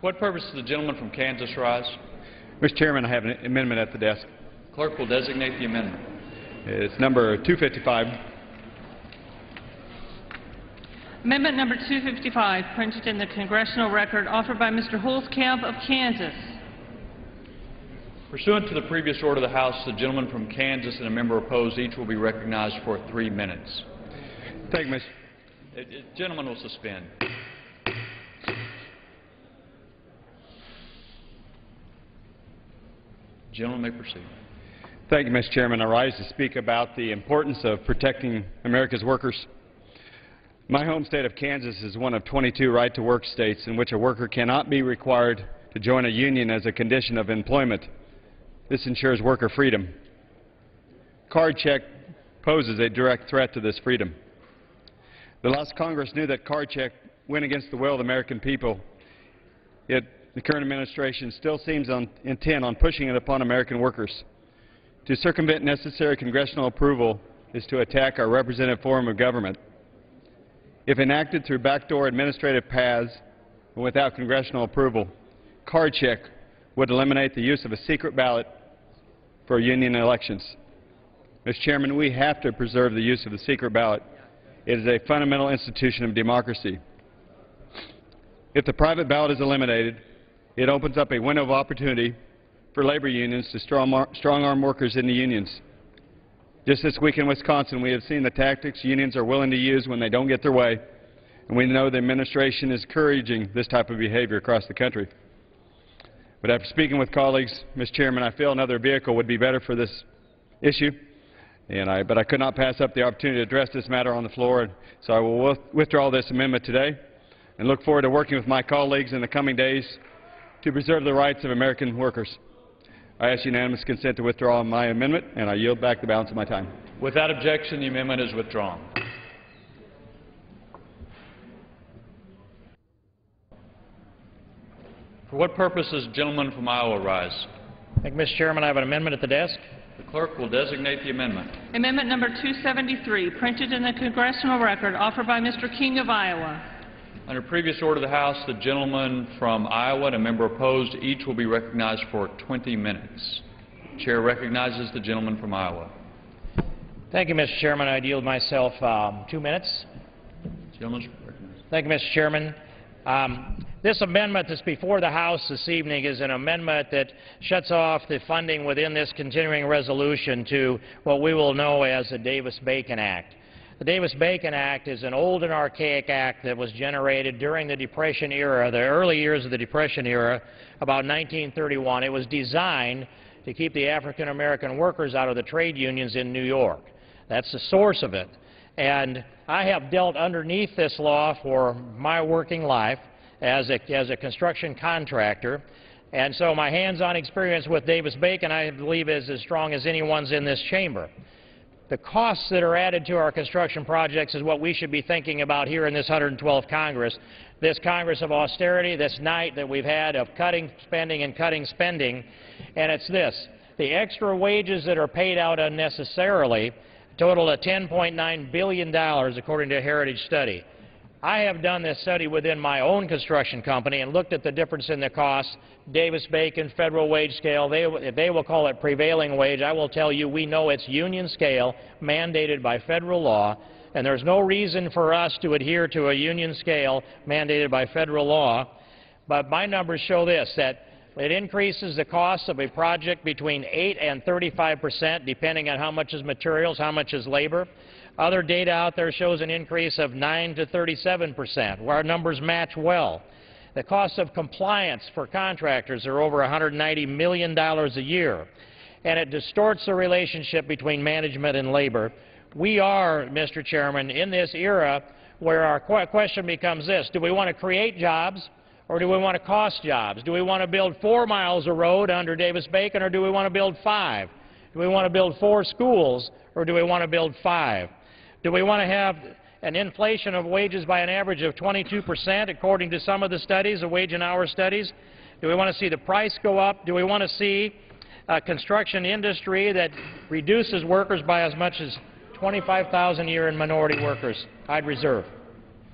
For what purpose does the gentleman from Kansas rise? Mr. Chairman, I have an amendment at the desk. Clerk will designate the amendment. It's number 255. Amendment number 255, printed in the Congressional Record, offered by Mr. Holzkamp of Kansas. Pursuant to the previous order of the House, the gentleman from Kansas and a member opposed each will be recognized for 3 minutes. Thank you, Mr. Gentleman will suspend. Gentleman may proceed. Thank you, Mr. Chairman. I rise to speak about the importance of protecting America's workers. My home state of Kansas is one of 22 right-to-work states in which a worker cannot be required to join a union as a condition of employment. This ensures worker freedom. Card check poses a direct threat to this freedom. The last Congress knew that card check went against the will of the American people, yet the current administration still seems intent on pushing it upon American workers. To circumvent necessary congressional approval is to attack our representative form of government. If enacted through backdoor administrative paths and without congressional approval, card check would eliminate the use of a secret ballot for union elections. Mr. Chairman, we have to preserve the use of the secret ballot. It is a fundamental institution of democracy. If the private ballot is eliminated, it opens up a window of opportunity for labor unions to strong-arm workers in the unions. Just this week in Wisconsin, we have seen the tactics unions are willing to use when they don't get their way, and we know the administration is encouraging this type of behavior across the country. But after speaking with colleagues, Mr. Chairman, I feel another vehicle would be better for this issue, but I could not pass up the opportunity to address this matter on the floor, so I will withdraw this amendment today and look forward to working with my colleagues in the coming days to preserve the rights of American workers. I ask unanimous consent to withdraw my amendment, and I yield back the balance of my time. Without objection, the amendment is withdrawn. For what purpose does the gentleman from Iowa rise? Thank you, Mr. Chairman. I have an amendment at the desk. The clerk will designate the amendment. Amendment number 273, printed in the Congressional Record, offered by Mr. King of Iowa. Under previous order of the House, the gentleman from Iowa and a member opposed each will be recognized for 20 minutes. The Chair recognizes the gentleman from Iowa. Thank you, Mr. Chairman. I yield myself 2 minutes. Gentleman's recognized. Thank you, Mr. Chairman. This amendment that's before the House this evening is an amendment that shuts off the funding within this continuing resolution to what we will know as the Davis-Bacon Act. The Davis-Bacon Act is an old and archaic act that was generated during the Depression era, the early years of the Depression era, about 1931. It was designed to keep the African-American workers out of the trade unions in New York. That's the source of it. And I have dealt underneath this law for my working life as a construction contractor. And so my hands-on experience with Davis-Bacon, I believe, is as strong as anyone's in this chamber. The costs that are added to our construction projects is what we should be thinking about here in this 112th Congress, this Congress of austerity, this night that we've had of cutting spending and cutting spending, and it's this. The extra wages that are paid out unnecessarily total of $10.9 billion, according to a Heritage study. I have done this study within my own construction company and looked at the difference in the costs. Davis-Bacon, federal wage scale, they will call it prevailing wage. I will tell you we know it's union scale, mandated by federal law, and there's no reason for us to adhere to a union scale mandated by federal law. But my numbers show this, that it increases the cost of a project between 8 and 35%, depending on how much is materials, how much is labor. Other data out there shows an increase of 9 to 37%, where our numbers match well. The cost of compliance for contractors are over $190 million a year, and it distorts the relationship between management and labor. We are, Mr. Chairman, in this era where our question becomes this: do we want to create jobs, or do we want to cost jobs? Do we want to build 4 miles of road under Davis-Bacon, or do we want to build 5? Do we want to build 4 schools, or do we want to build 5? Do we want to have an inflation of wages by an average of 22%, according to some of the studies, the wage and hour studies? Do we want to see the price go up? Do we want to see a construction industry that reduces workers by as much as 25,000 a year in minority workers? I'd reserve.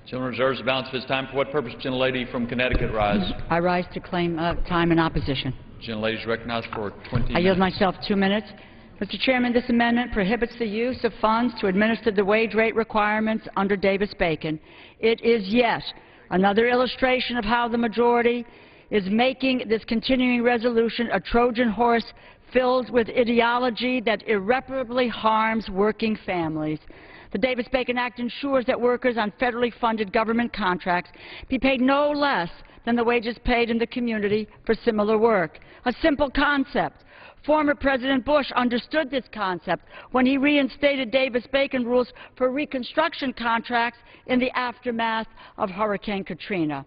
Gentleman reserves the balance of his time. For what purpose, gentlelady from Connecticut rise? I rise to claim time in opposition. Gentlelady is recognized for 20 minutes. I yield myself 2 minutes. Mr. Chairman, this amendment prohibits the use of funds to administer the wage rate requirements under Davis-Bacon. It is yet another illustration of how the majority is making this continuing resolution a Trojan horse filled with ideology that irreparably harms working families. The Davis-Bacon Act ensures that workers on federally funded government contracts be paid no less than the wages paid in the community for similar work. A simple concept. Former President Bush understood this concept when he reinstated Davis-Bacon rules for reconstruction contracts in the aftermath of Hurricane Katrina.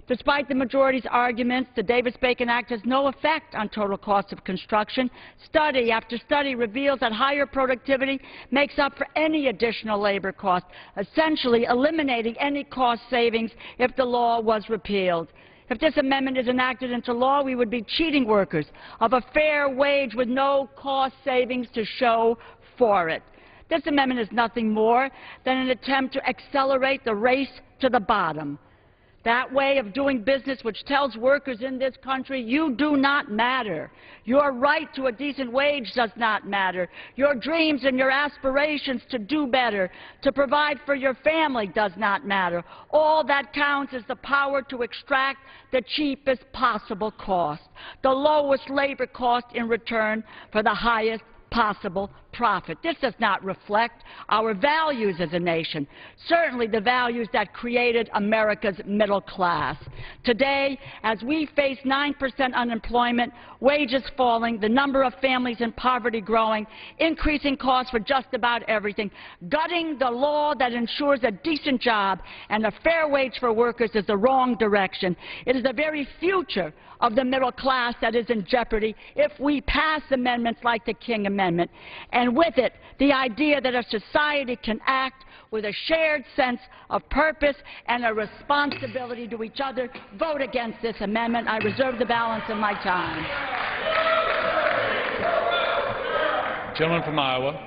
Despite the majority's arguments, the Davis-Bacon Act has no effect on total costs of construction. Study after study reveals that higher productivity makes up for any additional labor cost, essentially eliminating any cost savings if the law was repealed. If this amendment is enacted into law, we would be cheating workers of a fair wage with no cost savings to show for it. This amendment is nothing more than an attempt to accelerate the race to the bottom. That way of doing business which tells workers in this country, you do not matter. Your right to a decent wage does not matter. Your dreams and your aspirations to do better, to provide for your family does not matter. All that counts is the power to extract the cheapest possible cost, the lowest labor cost in return for the highest possible profit. This does not reflect our values as a nation, certainly the values that created America's middle class. Today, as we face 9% unemployment, wages falling, the number of families in poverty growing, increasing costs for just about everything, gutting the law that ensures a decent job and a fair wage for workers is the wrong direction. It is the very future of the middle class that is in jeopardy if we pass amendments like the King Amendment, and with it, the idea that a society can act with a shared sense of purpose and a responsibility to each other. Vote against this amendment. I reserve the balance of my time. Gentleman from Iowa.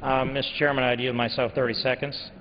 Mr. Chairman, I'd yield myself 30 seconds.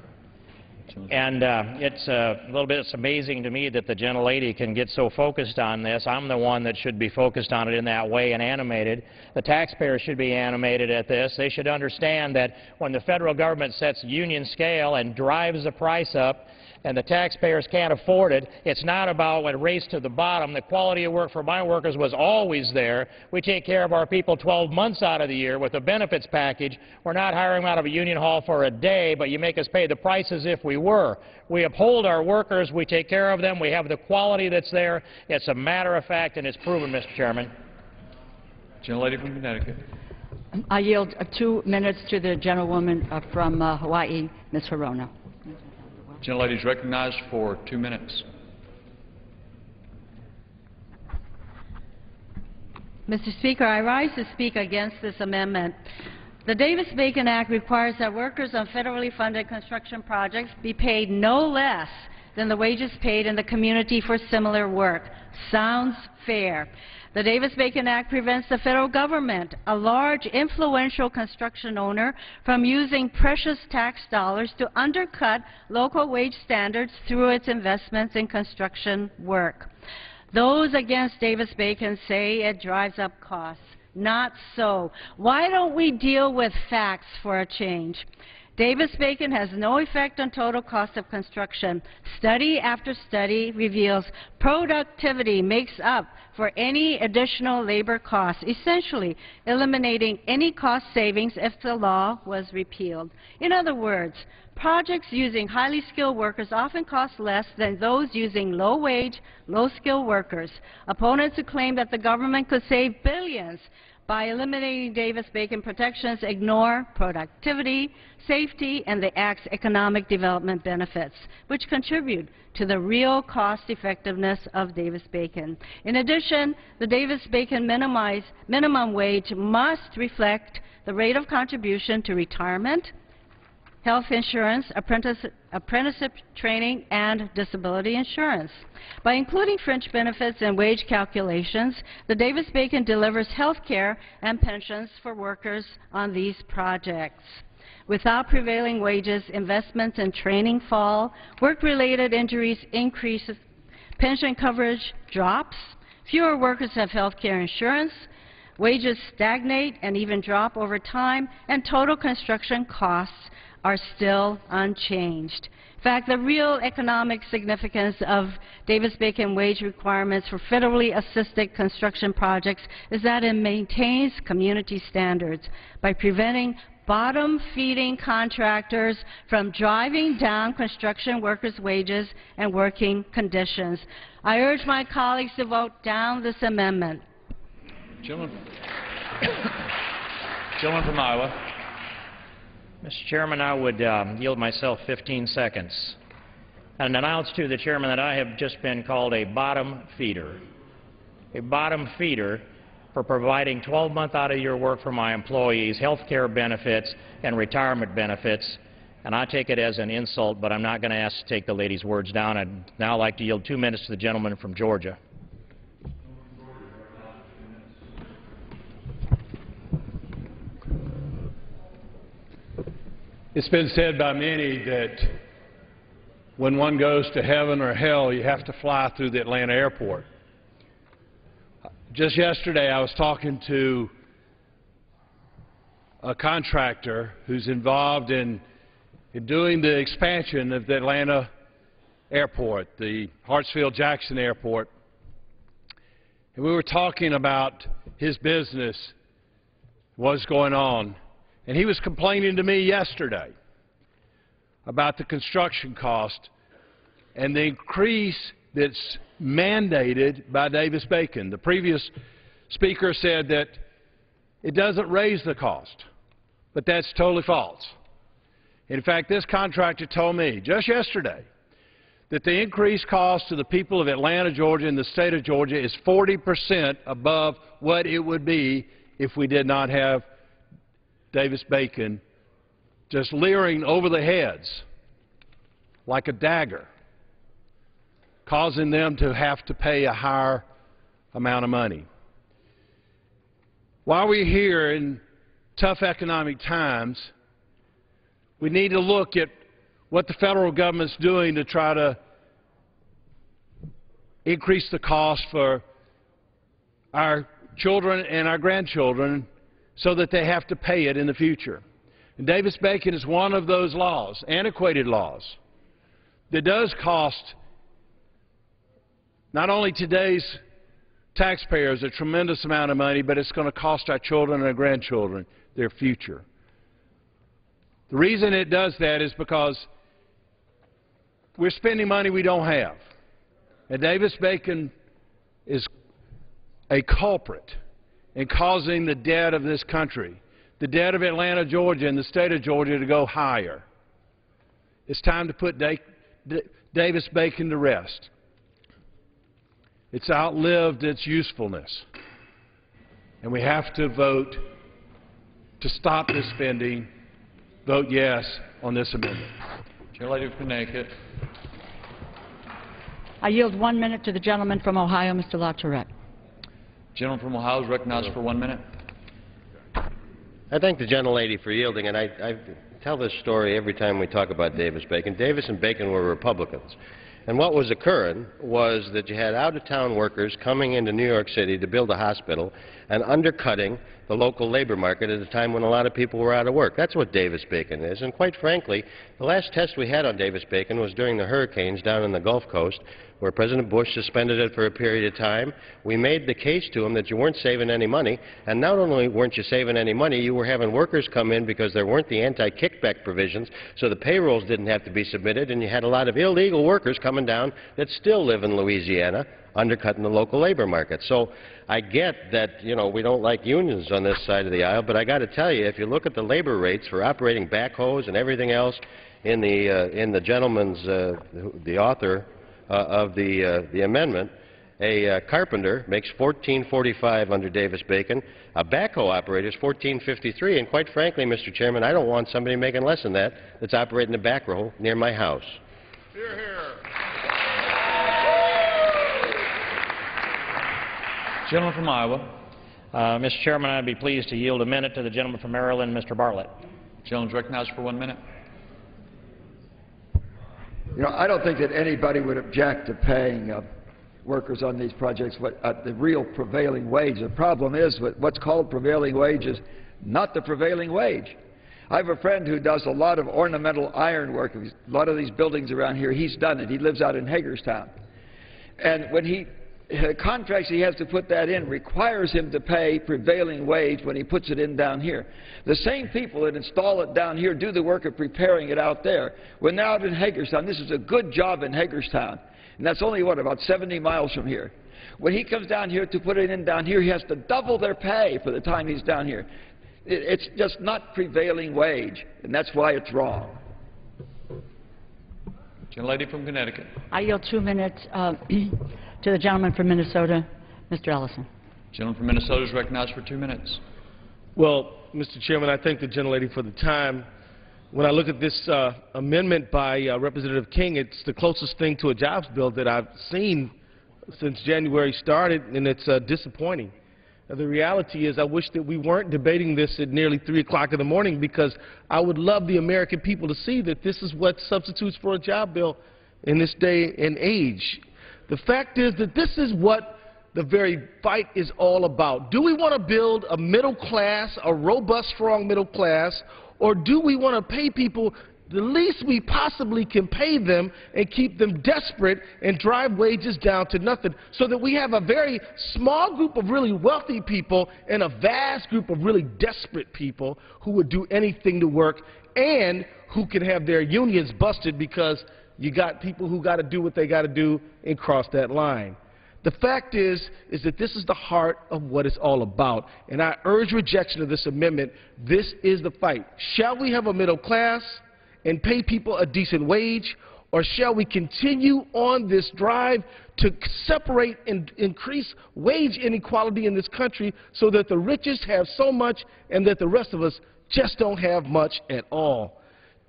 And it's amazing to me that the gentlelady can get so focused on this. I'm the one that should be focused on it in that way and animated. The taxpayers should be animated at this. They should understand that when the federal government sets union scale and drives the price up, and the taxpayers can't afford it, it's not about a race to the bottom. The quality of work for my workers was always there. We take care of our people 12 months out of the year with a benefits package. We're not hiring them out of a union hall for a day, but you make us pay the price as if we were. We uphold our workers. We take care of them. We have the quality that's there. It's a matter of fact, and it's proven, Mr. Chairman. Gentlelady from Connecticut. I yield 2 minutes to the gentlewoman from Hawaii, Ms. Hirono. Gentlelady is recognized for 2 minutes. Mr. Speaker, I rise to speak against this amendment. The Davis-Bacon Act requires that workers on federally funded construction projects be paid no less than the wages paid in the community for similar work. Sounds fair. The Davis-Bacon Act prevents the federal government, a large, influential construction owner, from using precious tax dollars to undercut local wage standards through its investments in construction work. Those against Davis-Bacon say it drives up costs. Not so. Why don't we deal with facts for a change? Davis-Bacon has no effect on total cost of construction. Study after study reveals productivity makes up for any additional labor costs, essentially eliminating any cost savings if the law was repealed. In other words, projects using highly skilled workers often cost less than those using low-wage, low-skilled workers. Opponents who claim that the government could save billions by eliminating Davis-Bacon protections ignore productivity, safety, and the Act's economic development benefits, which contribute to the real cost-effectiveness of Davis-Bacon. In addition, the Davis-Bacon minimum wage must reflect the rate of contribution to retirement, health insurance, apprenticeship training, and disability insurance. By including fringe benefits and wage calculations, the Davis-Bacon delivers health care and pensions for workers on these projects. Without prevailing wages, investments in training fall, work-related injuries increases, pension coverage drops, fewer workers have health care insurance, wages stagnate and even drop over time, and total construction costs are still unchanged. In fact, the real economic significance of Davis-Bacon wage requirements for federally assisted construction projects is that it maintains community standards by preventing bottom-feeding contractors from driving down construction workers' wages and working conditions. I urge my colleagues to vote down this amendment. Gentleman from Iowa. Mr. Chairman, I would yield myself 15 seconds and announce to the Chairman that I have just been called a bottom feeder. A bottom feeder for providing 12 months out of your work for my employees, health care benefits and retirement benefits, and I take it as an insult, but I'm not going to ask to take the lady's words down. I'd now like to yield 2 minutes to the gentleman from Georgia. It's been said by many that when one goes to heaven or hell, you have to fly through the Atlanta airport. Just yesterday, I was talking to a contractor who's involved in doing the expansion of the Atlanta airport, the Hartsfield-Jackson Airport. And we were talking about his business, what's going on. And he was complaining to me yesterday about the construction cost and the increase that's mandated by Davis-Bacon. The previous speaker said that it doesn't raise the cost, but that's totally false. In fact, this contractor told me just yesterday that the increased cost to the people of Atlanta, Georgia, and the state of Georgia is 40% above what it would be if we did not have Davis-Bacon just leering over the heads like a dagger, causing them to have to pay a higher amount of money. While we're here in tough economic times, we need to look at what the federal government's doing to try to increase the cost for our children and our grandchildren so that they have to pay it in the future. And Davis-Bacon is one of those laws, antiquated laws, that does cost not only today's taxpayers a tremendous amount of money, but it's going to cost our children and our grandchildren their future. The reason it does that is because we're spending money we don't have. And Davis-Bacon is a culprit in causing the debt of this country, the debt of Atlanta, Georgia, and the state of Georgia to go higher. It's time to put Davis-Bacon to rest. It's outlived its usefulness. And we have to vote to stop this spending. Vote yes on this amendment. Chair-Lady from Connecticut. I yield 1 minute to the gentleman from Ohio, Mr. LaTourette. Gentleman from Ohio is recognized for 1 minute. I thank the gentlelady for yielding, and I tell this story every time we talk about Davis-Bacon. Davis and Bacon were Republicans. And what was occurring was that you had out-of-town workers coming into New York City to build a hospital and undercutting the local labor market at a time when a lot of people were out of work. That's what Davis-Bacon is. And quite frankly, the last test we had on Davis-Bacon was during the hurricanes down in the Gulf Coast, where President Bush suspended it for a period of time. We made the case to him that you weren't saving any money, and not only weren't you saving any money, you were having workers come in because there weren't the anti-kickback provisions, so the payrolls didn't have to be submitted, and you had a lot of illegal workers coming down that still live in Louisiana, undercutting the local labor market. So I get that, you know, we don't like unions on this side of the aisle, but I got to tell you, if you look at the labor rates for operating backhoes and everything else in the gentleman's, the author of the amendment, a carpenter makes $14.45 under Davis-Bacon. A backhoe operator is $14.53, and quite frankly, Mr. Chairman, I don't want somebody making less than that that's operating a backhoe near my house. Hear, hear. Gentleman from Iowa. Mr. Chairman, I'd be pleased to yield a minute to the gentleman from Maryland, Mr. Bartlett. Gentleman is recognized for 1 minute. You know, I don't think that anybody would object to paying workers on these projects the real prevailing wage. The problem is what's called prevailing wage is not the prevailing wage. I have a friend who does a lot of ornamental iron work. A lot of these buildings around here, he's done it. He lives out in Hagerstown. And when he contracts he has to put that in requires him to pay prevailing wage when he puts it in down here. The same people that install it down here do the work of preparing it out there. When they're out in Hagerstown, this is a good job in Hagerstown, and that's only, what, about 70 miles from here. When he comes down here to put it in down here, he has to double their pay for the time he's down here. It's just not prevailing wage, and that's why it's wrong. Gentlelady from Connecticut. I yield 2 minutes to the gentleman from Minnesota, Mr. Ellison. Gentleman from Minnesota is recognized for 2 minutes. Well, Mr. Chairman, I thank the gentlelady for the time. When I look at this amendment by Representative King, it's the closest thing to a jobs bill that I've seen since January started, and it's disappointing. The reality is I wish that we weren't debating this at nearly 3 o'clock in the morning, because I would love the American people to see that this is what substitutes for a job bill in this day and age. The fact is that this is what the very fight is all about. Do we want to build a middle class, a robust, strong middle class, or do we want to pay people the least we possibly can pay them and keep them desperate and drive wages down to nothing, so that we have a very small group of really wealthy people and a vast group of really desperate people who would do anything to work and who can have their unions busted because you got people who got to do what they got to do and cross that line. The fact is that this is the heart of what it's all about, and I urge rejection of this amendment. This is the fight. Shall we have a middle class and pay people a decent wage, or shall we continue on this drive to separate and increase wage inequality in this country so that the richest have so much and that the rest of us just don't have much at all?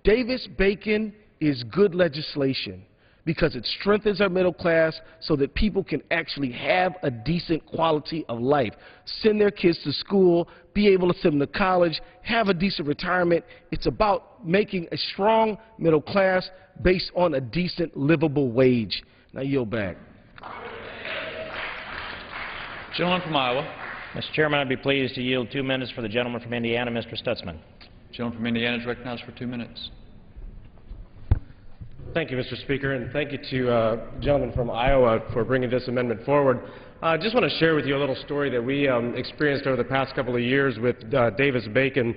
Davis-Bacon is good legislation because it strengthens our middle class so that people can actually have a decent quality of life, send their kids to school, be able to send them to college, have a decent retirement. It's about making a strong middle class based on a decent, livable wage. Now, yield back. Gentleman from Iowa. Mr. Chairman, I'd be pleased to yield 2 minutes for the gentleman from Indiana, Mr. Stutzman. Gentleman from Indiana is recognized for 2 minutes. Thank you, Mr. Speaker, and thank you to the gentleman from Iowa for bringing this amendment forward. I just want to share with you a little story that we experienced over the past couple of years with Davis-Bacon.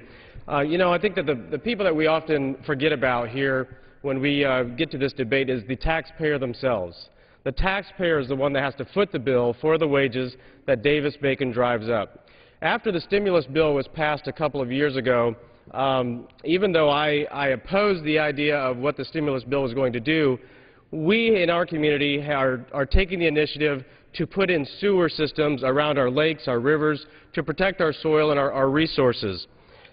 You know, I think that the people that we often forget about here when we get to this debate is the taxpayer themselves. The taxpayer is the one that has to foot the bill for the wages that Davis-Bacon drives up. After the stimulus bill was passed a couple of years ago, even though I opposed the idea of what the stimulus bill was going to do, we in our community are taking the initiative to put in sewer systems around our lakes, our rivers, to protect our soil and our resources.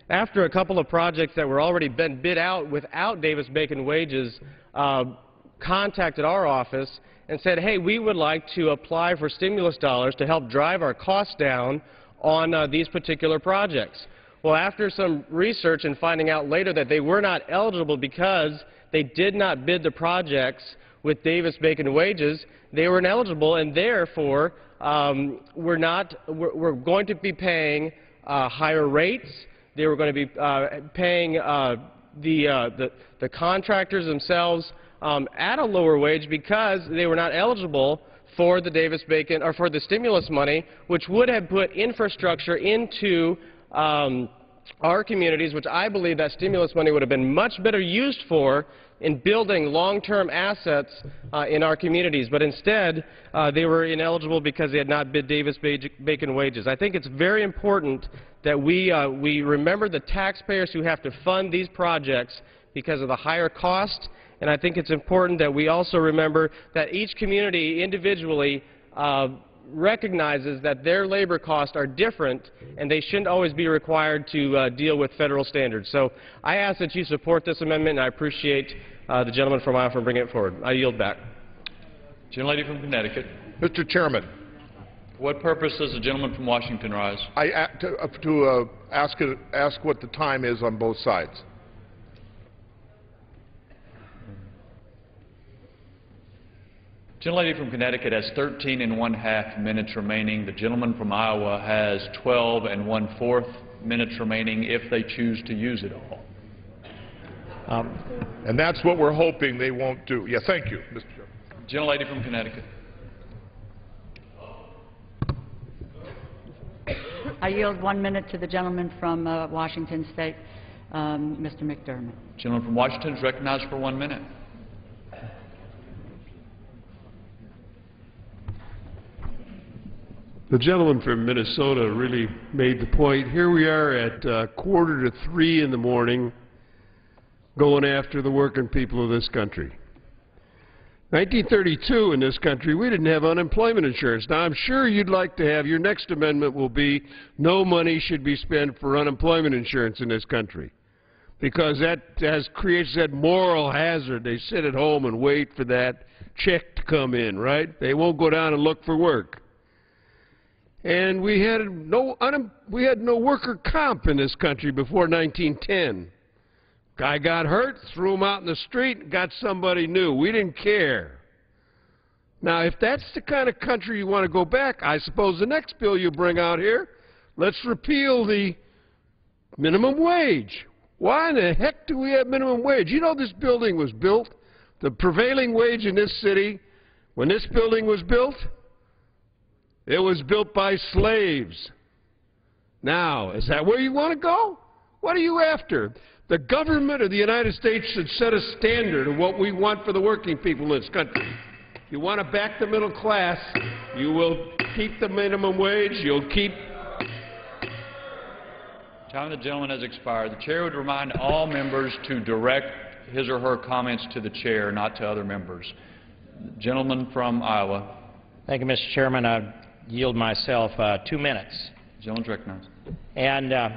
After a couple of projects that were already been bid out without Davis-Bacon wages contacted our office and said, hey, we would like to apply for stimulus dollars to help drive our costs down on these particular projects. Well, after some research and finding out later that they were not eligible because they did not bid the projects with Davis-Bacon wages, they were ineligible, and therefore we're going to be paying higher rates. They were going to be paying the contractors themselves at a lower wage because they were not eligible for the Davis-Bacon or for the stimulus money, which would have put infrastructure into our communities, which I believe that stimulus money would have been much better used for in building long-term assets in our communities. But instead, they were ineligible because they had not bid Davis-Bacon wages. I think it's very important that we remember the taxpayers who have to fund these projects because of the higher cost, and I think it's important that we also remember that each community individually recognizes that their labor costs are different and they shouldn't always be required to deal with federal standards. So I ask that you support this amendment, and I appreciate the gentleman from Iowa for bringing it forward. I yield back. Gentlelady from Connecticut. Mr. Chairman. For what purpose does the gentleman from Washington rise? To ask what the time is on both sides. Gentlelady from Connecticut has 13 1/2 minutes remaining. The gentleman from Iowa has 12 1/4 minutes remaining if they choose to use it all. And that's what we're hoping they won't do. Yeah, thank you, Mr. Chairman. Gentlelady from Connecticut. I yield 1 minute to the gentleman from Washington State, Mr. McDermott. Gentleman from Washington is recognized for 1 minute. The gentleman from Minnesota really made the point. Here we are at 2:45 in the morning going after the working people of this country. 1932 in this country, we didn't have unemployment insurance. Now, I'm sure you'd like to have, your next amendment will be, no money should be spent for unemployment insurance in this country, because that creates that moral hazard. They sit at home and wait for that check to come in, right? They won't go down and look for work. And we had no worker comp in this country before 1910. Guy got hurt, threw him out in the street, got somebody new. We didn't care. Now, if that's the kind of country you want to go back, I suppose the next bill you bring out here, let's repeal the minimum wage. Why in the heck do we have minimum wage? You know this building was built, the prevailing wage in this city, when this building was built, it was built by slaves. Now, is that where you want to go? What are you after? The government of the United States should set a standard of what we want for the working people in this country. If you want to back the middle class, you will keep the minimum wage, you'll keep... Time of the gentleman has expired. The chair would remind all members to direct his or her comments to the chair, not to other members. Gentleman from Iowa. Thank you, Mr. Chairman. I yield myself 2 minutes. Gentleman's recognized. And I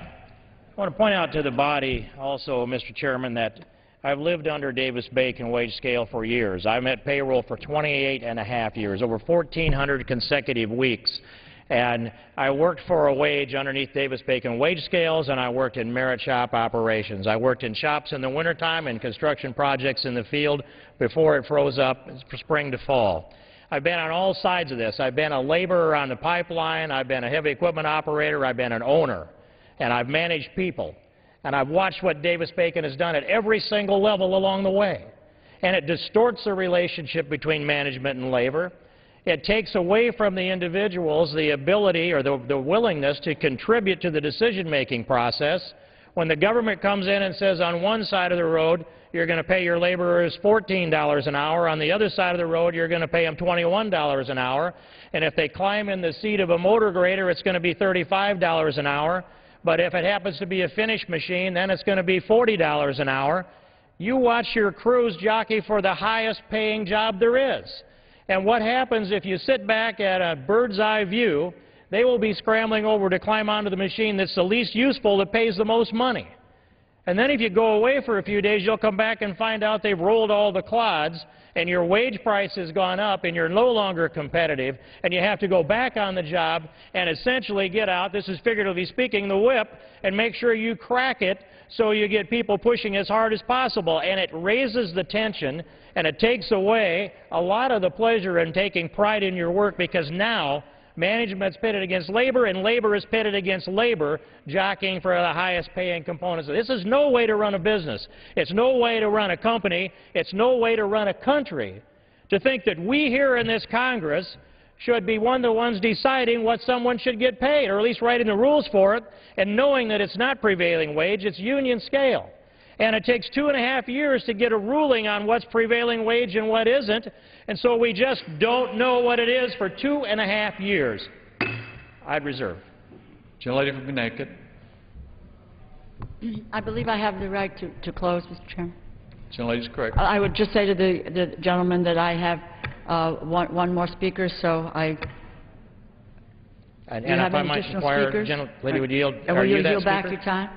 want to point out to the body also, Mr. Chairman, that I've lived under Davis-Bacon wage scale for years. I met payroll for 28.5 years, over 1,400 consecutive weeks. And I worked for a wage underneath Davis-Bacon wage scales, and I worked in merit shop operations. I worked in shops in the wintertime and construction projects in the field before it froze up spring to fall. I've been on all sides of this. I've been a laborer on the pipeline. I've been a heavy equipment operator. I've been an owner. And I've managed people. And I've watched what Davis-Bacon has done at every single level along the way. And it distorts the relationship between management and labor. It takes away from the individuals the ability or the willingness to contribute to the decision-making process. When the government comes in and says on one side of the road, you're going to pay your laborers $14 an hour. On the other side of the road, you're going to pay them $21 an hour. And if they climb in the seat of a motor grader, it's going to be $35 an hour. But if it happens to be a finish machine, then it's going to be $40 an hour. You watch your crews jockey for the highest paying job there is. And what happens if you sit back at a bird's eye view, they will be scrambling over to climb onto the machine that's the least useful that pays the most money. And then if you go away for a few days, you'll come back and find out they've rolled all the clods and your wage price has gone up and you're no longer competitive and you have to go back on the job and essentially get out, this is figuratively speaking, the whip and make sure you crack it so you get people pushing as hard as possible. And it raises the tension and it takes away a lot of the pleasure in taking pride in your work, because now management's pitted against labor and labor is pitted against labor, jockeying for the highest paying components. This is no way to run a business. It's no way to run a company. It's no way to run a country. To think that we here in this Congress should be the ones deciding what someone should get paid, or at least writing the rules for it, and knowing that it's not prevailing wage, it's union scale. And it takes 2.5 years to get a ruling on what's prevailing wage and what isn't, and so we just don't know what it is for 2.5 years. I'd reserve. Gentlelady from Connecticut. I believe I have the right to close, Mr. Chairman. Gentlelady's correct. I would just say to the gentleman that I have one more speaker, so I... And if I might inquire, gentlelady would yield. Will you yield back your time?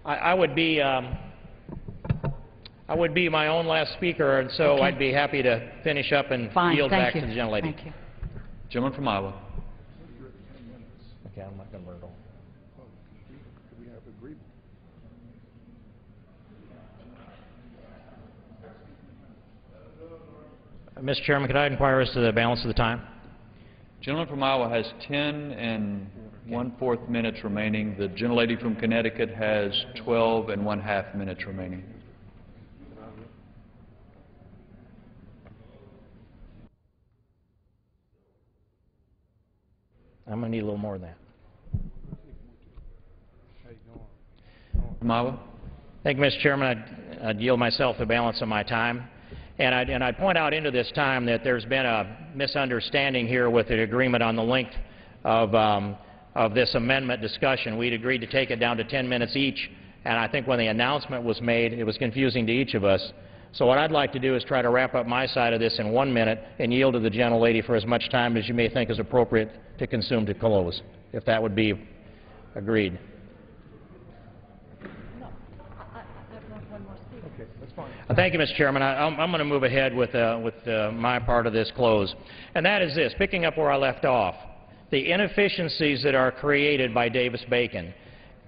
I would be my own last speaker, and so I'd be happy to finish up and yield back to the gentlelady. Thank you. Gentleman from Iowa. Okay, I'm not going to burn it all. Mr. Chairman, could I inquire as to the balance of the time? Gentleman from Iowa has 10 1/4 minutes remaining. The gentlelady from Connecticut has 12 1/2 minutes remaining. I'm going to need a little more than that. From Iowa? Thank you, Mr. Chairman. I'd yield myself the balance of my time. And I'd point out into this time that there's been a misunderstanding here with the agreement on the length of this amendment discussion. We'd agreed to take it down to 10 minutes each, and I think when the announcement was made, it was confusing to each of us. So what I'd like to do is try to wrap up my side of this in 1 minute and yield to the gentlelady for as much time as you may think is appropriate to consume to close, if that would be agreed. Thank you, Mr. Chairman. I'm going to move ahead with my part of this close, and that is this, picking up where I left off. The inefficiencies that are created by Davis-Bacon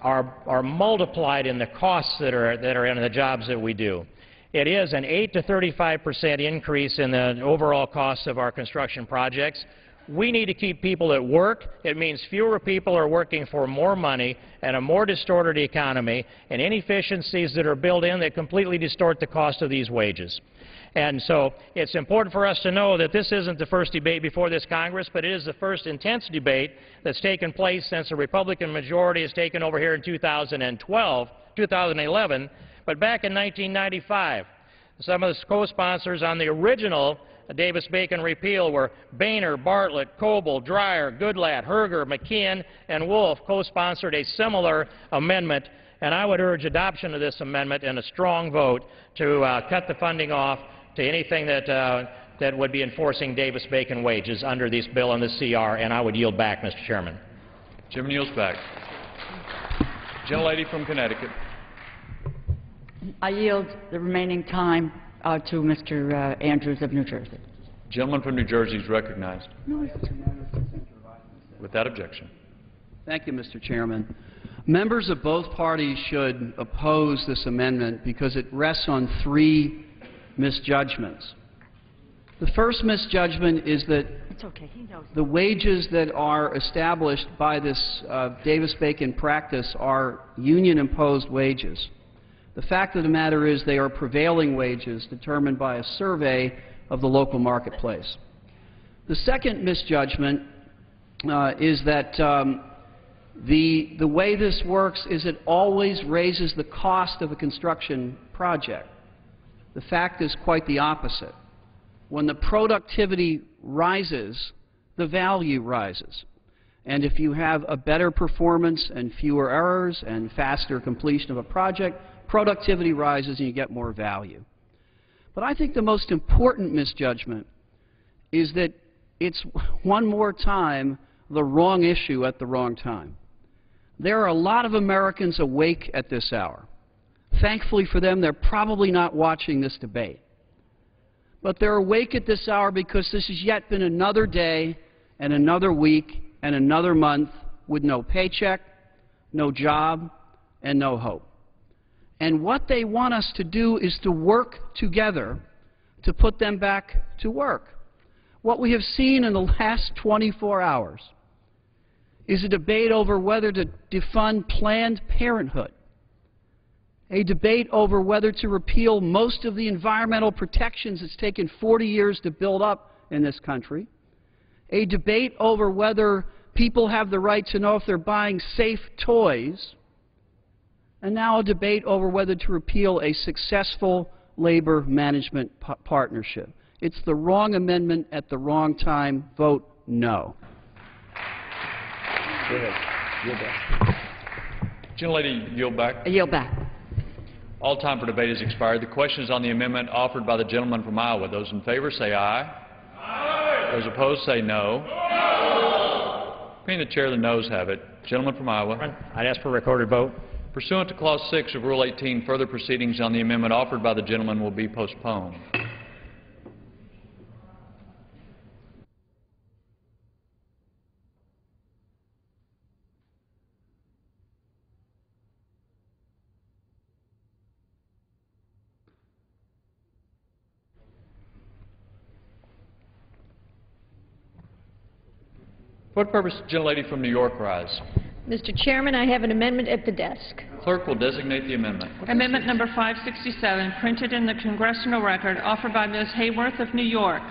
are multiplied in the costs that are in the jobs that we do. It is an 8 to 35% increase in the overall cost of our construction projects. We need to keep people at work. It means fewer people are working for more money and a more distorted economy, and inefficiencies that are built in that completely distort the cost of these wages. And so it's important for us to know that this isn't the first debate before this Congress, but it is the first intense debate that's taken place since the Republican majority has taken over here in 2011. But back in 1995, some of the co-sponsors on the original Davis-Bacon repeal were Boehner, Bartlett, Coble, Dreyer, Goodlatte, Herger, McKeon, and Wolf co-sponsored a similar amendment, and I would urge adoption of this amendment and a strong vote to cut the funding off to anything that would be enforcing Davis-Bacon wages under this bill and the CR, and I would yield back, Mr. Chairman. Chairman yields back. Gentlelady from Connecticut. I yield the remaining time to Mr. Andrews of New Jersey. Gentleman from New Jersey is recognized. Without objection. Thank you, Mr. Chairman. Members of both parties should oppose this amendment because it rests on 3 misjudgments. The first misjudgment is that the wages that are established by this Davis-Bacon practice are union-imposed wages. The fact of the matter is they are prevailing wages determined by a survey of the local marketplace. The second misjudgment is that the way this works is it always raises the cost of a construction project. The fact is quite the opposite. When the productivity rises, the value rises. And if you have a better performance and fewer errors and faster completion of a project, productivity rises and you get more value. But I think the most important misjudgment is that it's one more time the wrong issue at the wrong time. There are a lot of Americans awake at this hour. Thankfully for them, they're probably not watching this debate. But they're awake at this hour because this has yet been another day and another week and another month with no paycheck, no job, and no hope. And what they want us to do is to work together to put them back to work. What we have seen in the last 24 hours is a debate over whether to defund Planned Parenthood, a debate over whether to repeal most of the environmental protections it's taken 40 years to build up in this country, a debate over whether people have the right to know if they're buying safe toys, and now a debate over whether to repeal a successful labor management partnership. It's the wrong amendment at the wrong time. Vote no. Go ahead. Yield back. Gentlelady, yield back. I yield back. All time for debate has expired. The question is on the amendment offered by the gentleman from Iowa. Those in favor say aye. Aye. Those opposed say no. No. Being the chair, the noes have it. Gentleman from Iowa. I'd ask for a recorded vote. Pursuant to Clause 6 of Rule 18, further proceedings on the amendment offered by the gentleman will be postponed. For what purpose, the gentlelady from New York rise? Mr. Chairman, I have an amendment at the desk. Clerk will designate the amendment. Amendment number 567, printed in the Congressional Record, offered by Ms. Hayworth of New York.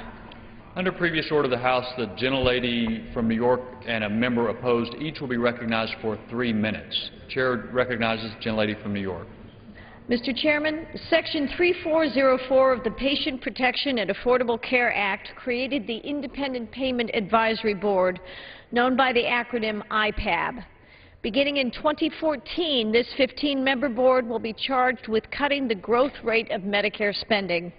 Under previous order of the House, the gentlelady from New York and a member opposed each will be recognized for 3 minutes. Chair recognizes the gentlelady from New York. Mr. Chairman, Section 3404 of the Patient Protection and Affordable Care Act created the Independent Payment Advisory Board, known by the acronym IPAB. Beginning in 2014, this 15-member board will be charged with cutting the growth rate of Medicare spending.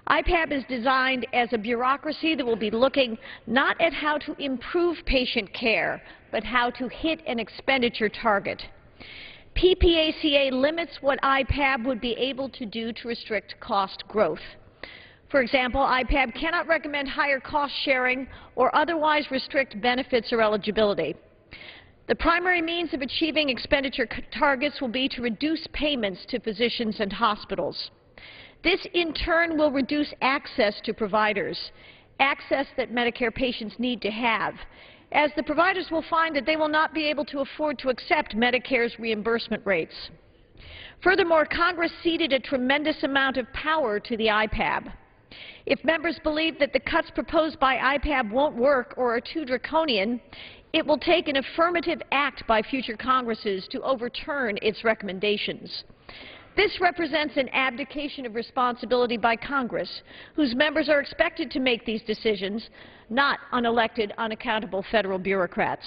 IPAB is designed as a bureaucracy that will be looking not at how to improve patient care, but how to hit an expenditure target. PPACA limits what IPAB would be able to do to restrict cost growth. For example, IPAB cannot recommend higher cost sharing or otherwise restrict benefits or eligibility. The primary means of achieving expenditure targets will be to reduce payments to physicians and hospitals. This, in turn, will reduce access to providers, access that Medicare patients need to have, as the providers will find that they will not be able to afford to accept Medicare's reimbursement rates. Furthermore, Congress ceded a tremendous amount of power to the IPAB. If members believe that the cuts proposed by IPAB won't work or are too draconian, it will take an affirmative act by future Congresses to overturn its recommendations. This represents an abdication of responsibility by Congress, whose members are expected to make these decisions, not unelected, unaccountable federal bureaucrats.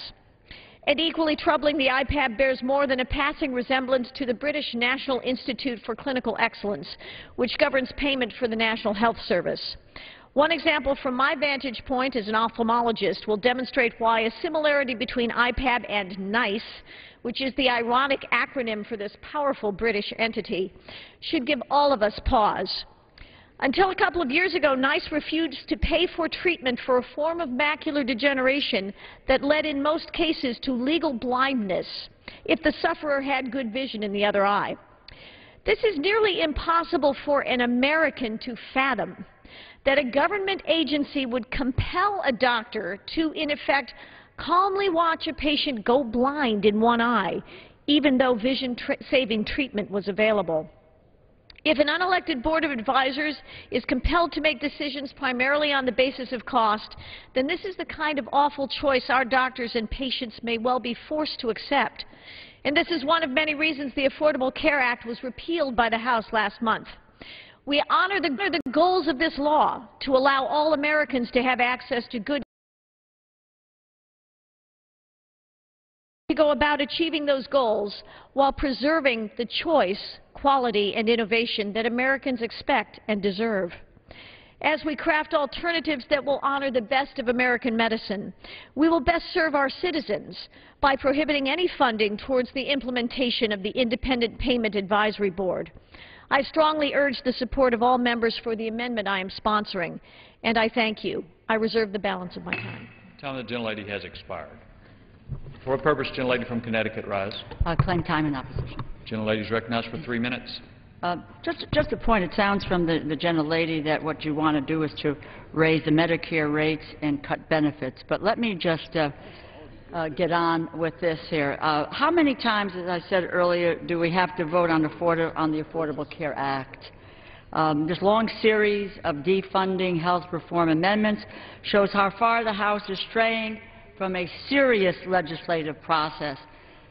And equally troubling, the IPAB bears more than a passing resemblance to the British National Institute for Clinical Excellence, which governs payment for the National Health Service. One example from my vantage point as an ophthalmologist will demonstrate why a similarity between IPAB and NICE, which is the ironic acronym for this powerful British entity, should give all of us pause. Until a couple of years ago, NICE refused to pay for treatment for a form of macular degeneration that led in most cases to legal blindness if the sufferer had good vision in the other eye. This is nearly impossible for an American to fathom, that a government agency would compel a doctor to, in effect, calmly watch a patient go blind in one eye, even though vision-saving treatment was available. If an unelected board of advisors is compelled to make decisions primarily on the basis of cost, then this is the kind of awful choice our doctors and patients may well be forced to accept. And this is one of many reasons the Affordable Care Act was repealed by the House last month. We honor the goals of this law to allow all Americans to have access to good. We go about achieving those goals while preserving the choice, quality, and innovation that Americans expect and deserve. As we craft alternatives that will honor the best of American medicine, we will best serve our citizens by prohibiting any funding towards the implementation of the Independent Payment Advisory Board. I strongly urge the support of all members for the amendment I am sponsoring, and I thank you. I reserve the balance of my time. Time of the gentlelady has expired. For what purpose, gentlelady from Connecticut rise? Claim time in opposition. Gentlelady is recognized for 3 minutes. Just a point. It sounds from the gentlelady that what you want to do is to raise the Medicare rates and cut benefits. But let me just get on with this here. How many times, as I said earlier, do we have to vote on the Affordable Care Act? This long series of defunding health reform amendments shows how far the House is straying from a serious legislative process.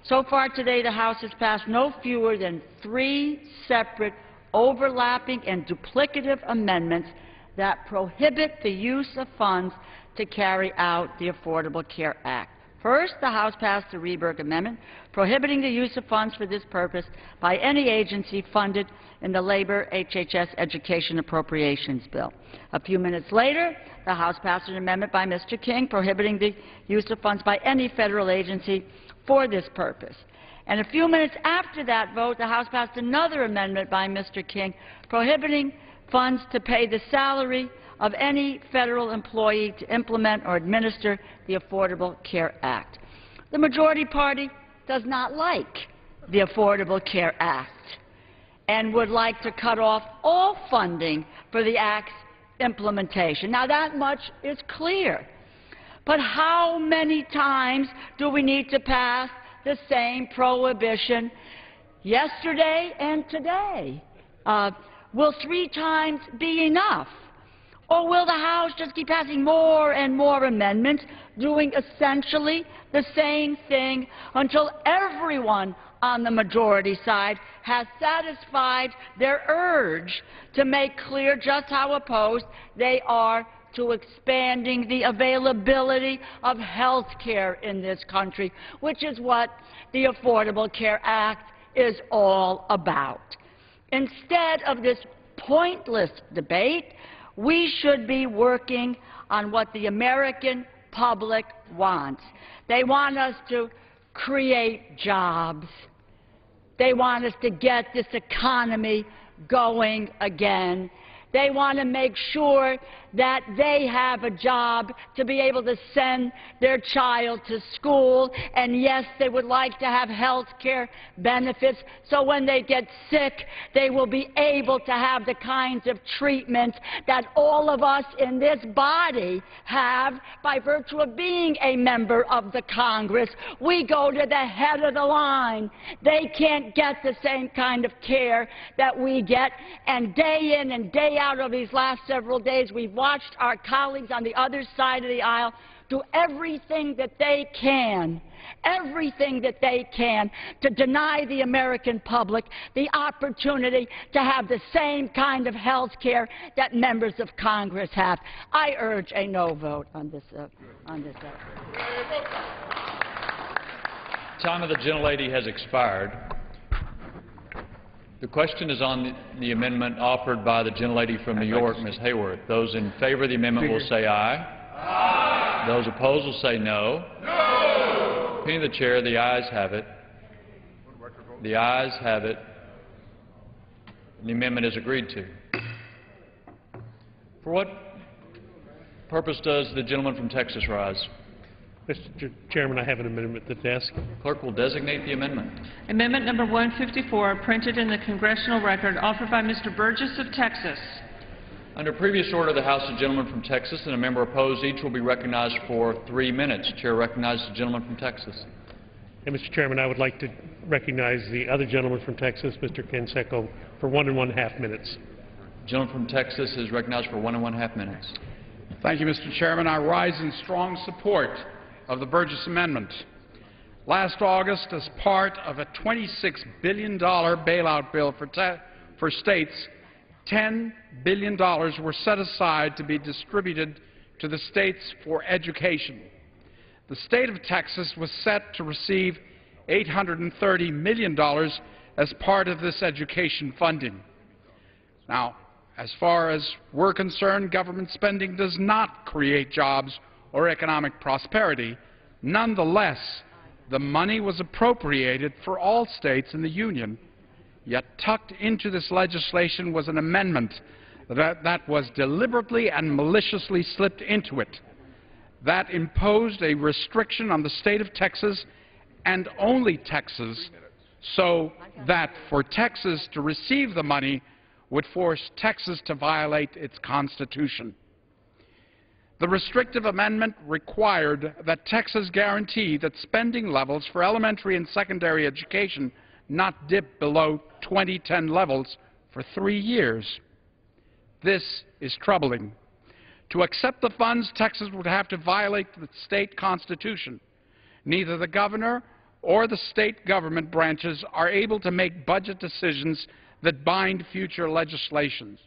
So far today, the House has passed no fewer than 3 separate, overlapping, and duplicative amendments that prohibit the use of funds to carry out the Affordable Care Act. First, the House passed the Rehberg Amendment, prohibiting the use of funds for this purpose by any agency funded in the Labor HHS Education Appropriations Bill. A few minutes later, the House passed an amendment by Mr. King prohibiting the use of funds by any federal agency for this purpose. And a few minutes after that vote, the House passed another amendment by Mr. King prohibiting funds to pay the salary of any federal employee to implement or administer the Affordable Care Act. The majority party does not like the Affordable Care Act and would like to cut off all funding for the Act's implementation. Now, that much is clear. But how many times do we need to pass the same prohibition yesterday and today? Will 3 times be enough? Or will the House just keep passing more and more amendments, doing essentially the same thing until everyone on the majority side has satisfied their urge to make clear just how opposed they are to expanding the availability of health care in this country, which is what the Affordable Care Act is all about. Instead of this pointless debate, we should be working on what the American public wants. They want us to create jobs. They want us to get this economy going again. They want to make sure that they have a job to be able to send their child to school. And yes, they would like to have health care benefits, so when they get sick, they will be able to have the kinds of treatment that all of us in this body have by virtue of being a member of the Congress. We go to the head of the line. They can't get the same kind of care that we get, and day in and day out of these last several days, we've watched our colleagues on the other side of the aisle do everything that they can to deny the American public the opportunity to have the same kind of health care that members of Congress have. I urge a no vote on this. Time of the gentlelady has expired. The question is on the amendment offered by the gentlelady from New York, Ms. Hayworth. Those in favor of the amendment will say aye. Aye. Those opposed will say no. No. Opinion of the chair, the ayes have it. The ayes have it. The amendment is agreed to. For what purpose does the gentleman from Texas rise? Mr. Chairman, I have an amendment at the desk. Clerk will designate the amendment. Amendment number 154, printed in the Congressional Record, offered by Mr. Burgess of Texas. Under previous order of the House, the gentleman from Texas and a member opposed each will be recognized for 3 minutes. Chair recognizes the gentleman from Texas. And Mr. Chairman, I would like to recognize the other gentleman from Texas, Mr. Canseco, for 1 1/2 minutes. The gentleman from Texas is recognized for 1 1/2 minutes. Thank you, Mr. Chairman. I rise in strong support of the Burgess Amendment. Last August, as part of a $26 billion bailout bill for states, $10 billion were set aside to be distributed to the states for education. The state of Texas was set to receive $830 million as part of this education funding. Now, as far as we're concerned, government spending does not create jobs or economic prosperity. Nonetheless, the money was appropriated for all states in the Union, yet tucked into this legislation was an amendment that was deliberately and maliciously slipped into it, that imposed a restriction on the state of Texas and only Texas, so that for Texas to receive the money would force Texas to violate its Constitution. The restrictive amendment required that Texas guarantee that spending levels for elementary and secondary education not dip below 2010 levels for 3 years. This is troubling. To accept the funds, Texas would have to violate the state constitution. Neither the governor or the state government branches are able to make budget decisions that bind future legislatures.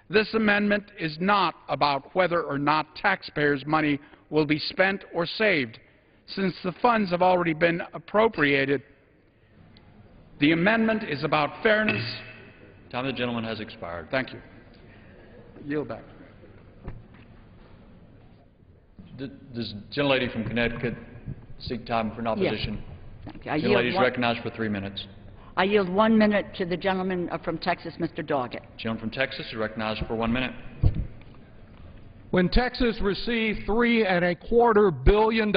This amendment is not about whether or not taxpayers' money will be spent or saved, since the funds have already been appropriated. The amendment is about fairness. Time of the gentleman has expired. Thank you. Yield back. Does the gentlelady from Connecticut seek time for an opposition? Yes. The gentlelady is recognized for 3 minutes. I yield 1 minute to the gentleman from Texas, Mr. Doggett. Gentleman from Texas is recognized for 1 minute. When Texas received $3.25 billion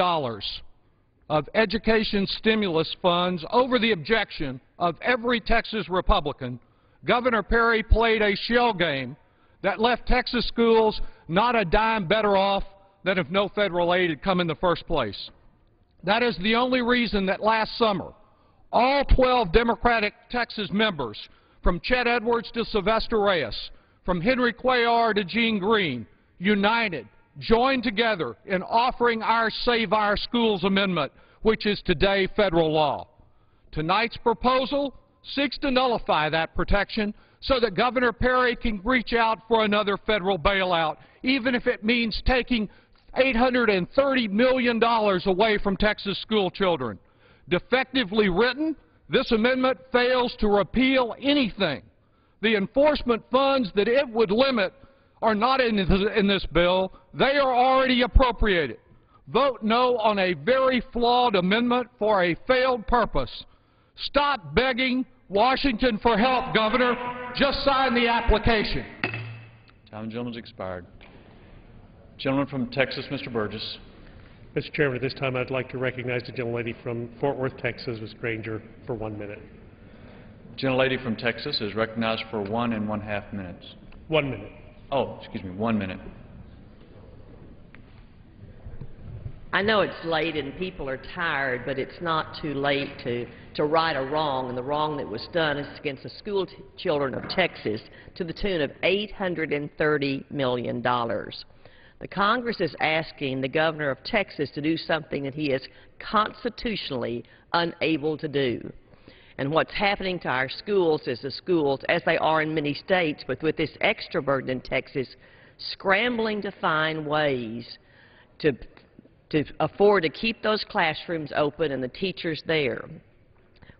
of education stimulus funds over the objection of every Texas Republican, Governor Perry played a shell game that left Texas schools not a dime better off than if no federal aid had come in the first place. That is the only reason that last summer, all 12 Democratic Texas members, from Chet Edwards to Sylvester Reyes, from Henry Cuellar to Gene Green, united, joined together in offering our Save Our Schools amendment, which is today federal law. Tonight's proposal seeks to nullify that protection so that Governor Perry can reach out for another federal bailout, even if it means taking $830 million away from Texas school children. Defectively written, this amendment fails to repeal anything. The enforcement funds that it would limit are not in this bill. They are already appropriated. Vote no on a very flawed amendment for a failed purpose. Stop begging Washington for help, Governor. Just sign the application. Time of the gentleman's expired. Gentleman from Texas, Mr. Burgess. Mr. Chairman, at this time I'd like to recognize the gentlelady from Fort Worth, Texas, Ms. Granger, for 1 minute. Gentlelady from Texas is recognized for 1.5 minutes. 1 minute. Oh, excuse me, 1 minute. I know it's late and people are tired, but it's not too late to right a wrong, and the wrong that was done is against the school children of Texas to the tune of $830 million. The Congress is asking the governor of Texas to do something that he is constitutionally unable to do. And what's happening to our schools is the schools, as they are in many states, but with this extra burden in Texas, scrambling to find ways to afford to keep those classrooms open and the teachers there.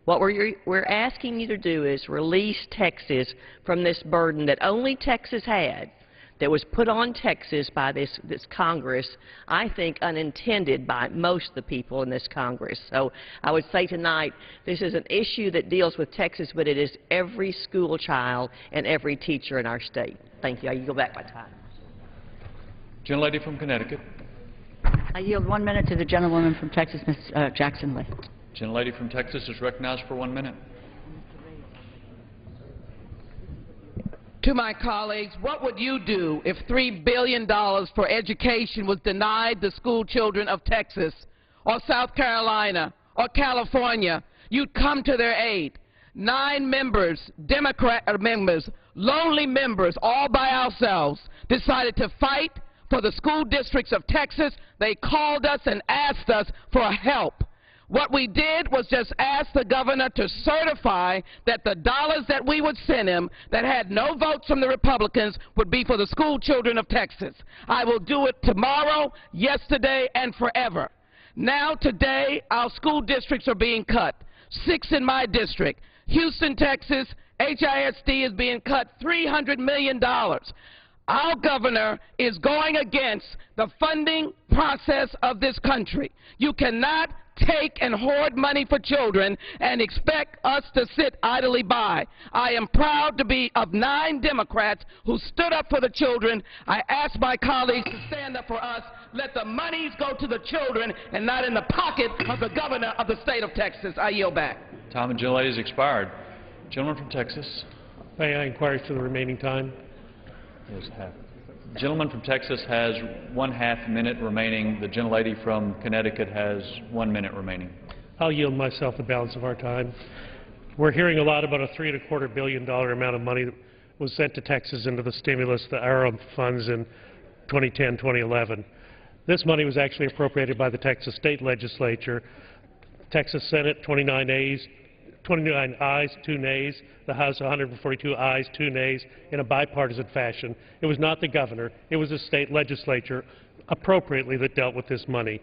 What we're asking you to do is release Texas from this burden that only Texas had, that was put on Texas by this Congress, I think unintended by most of the people in this Congress. So I would say tonight, this is an issue that deals with Texas, but it is every school child and every teacher in our state. Thank you. I yield back my time. Gentlelady from Connecticut. I yield 1 minute to the gentlewoman from Texas, Ms. Jackson Lee. Gentlelady from Texas is recognized for 1 minute. To my colleagues, what would you do if $3 billion for education was denied the school children of Texas or South Carolina or California? You'd come to their aid. 9 members, Democrat members, lonely members, all by ourselves, decided to fight for the school districts of Texas. They called us and asked us for help. What we did was just ask the governor to certify that the dollars that we would send him that had no votes from the Republicans would be for the school children of Texas. I will do it tomorrow, yesterday, and forever. Now, today, our school districts are being cut. 6 in my district. Houston, Texas, HISD is being cut $300 million. Our governor is going against the funding process of this country. You cannot take and hoard money for children and expect us to sit idly by. I am proud to be of 9 Democrats who stood up for the children. I ask my colleagues to stand up for us. Let the monies go to the children and not in the pocket of the governor of the state of Texas. I yield back. Time of gentlelady has expired. Gentleman from Texas. May I inquire as to the remaining time? Yes, half. The gentleman from Texas has 1/2 minute remaining. The gentlelady from Connecticut has 1 minute remaining. I'll yield myself the balance of our time. We're hearing a lot about a $3.25 billion amount of money that was sent to Texas into the stimulus, the ARA funds in 2010, 2011. This money was actually appropriated by the Texas state legislature. Texas Senate, 29 ayes, 2 nays. The House, 142 ayes, 2 nays, in a bipartisan fashion. It was not the governor. It was the state legislature appropriately that dealt with this money.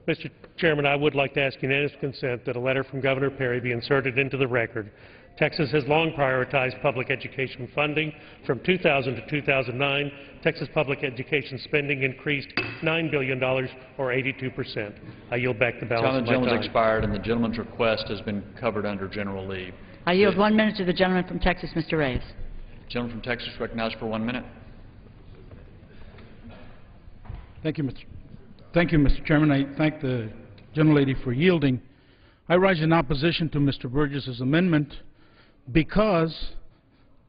Mr. Chairman, I would like to ask unanimous consent that a letter from Governor Perry be inserted into the record. Texas has long prioritized public education funding. From 2000 to 2009, Texas public education spending increased $9 billion, or 82%. I yield back the balance of my time. The gentleman's expired, and the gentleman's request has been covered under general leave. I yield 1 minute to the gentleman from Texas, Mr. Reyes. Gentleman from Texas recognized for 1 minute. Thank you, Mr. Chairman. I thank the gentlelady for yielding. I rise in opposition to Mr. Burgess's amendment because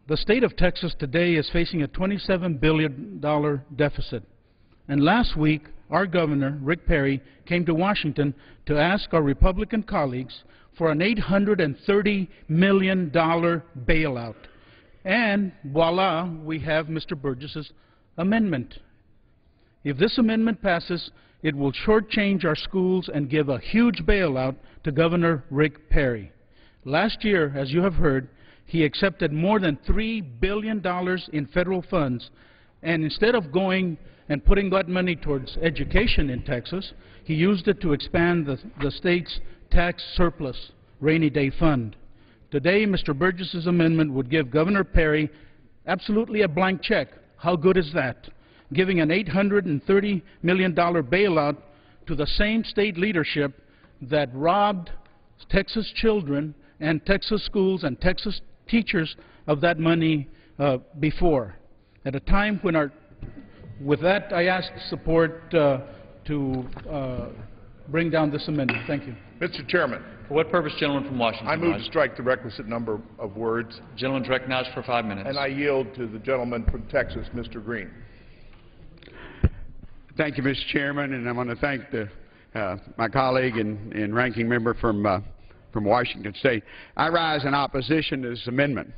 the state of Texas today is facing a $27 billion deficit. And last week, our governor, Rick Perry, came to Washington to ask our Republican colleagues for an $830 million bailout. And voila, we have Mr. Burgess's amendment. If this amendment passes, it will shortchange our schools and give a huge bailout to Governor Rick Perry. Last year, as you have heard, he accepted more than $3 billion in federal funds, and instead of going and putting that money towards education in Texas, he used it to expand the state's tax surplus rainy day fund. Today, Mr. Burgess's amendment would give Governor Perry absolutely a blank check. How good is that? Giving an $830 million bailout to the same state leadership that robbed Texas children and Texas schools and Texas teachers of that money before. At a time when with that, I ask support to bring down this amendment. Thank you. Mr. Chairman. For what purpose, gentleman from Washington? I move to strike the requisite number of words. Gentleman is recognized for 5 minutes. And I yield to the gentleman from Texas, Mr. Green. Thank you, Mr. Chairman, and I want to thank my colleague and ranking member from Washington State. I rise in opposition to this amendment.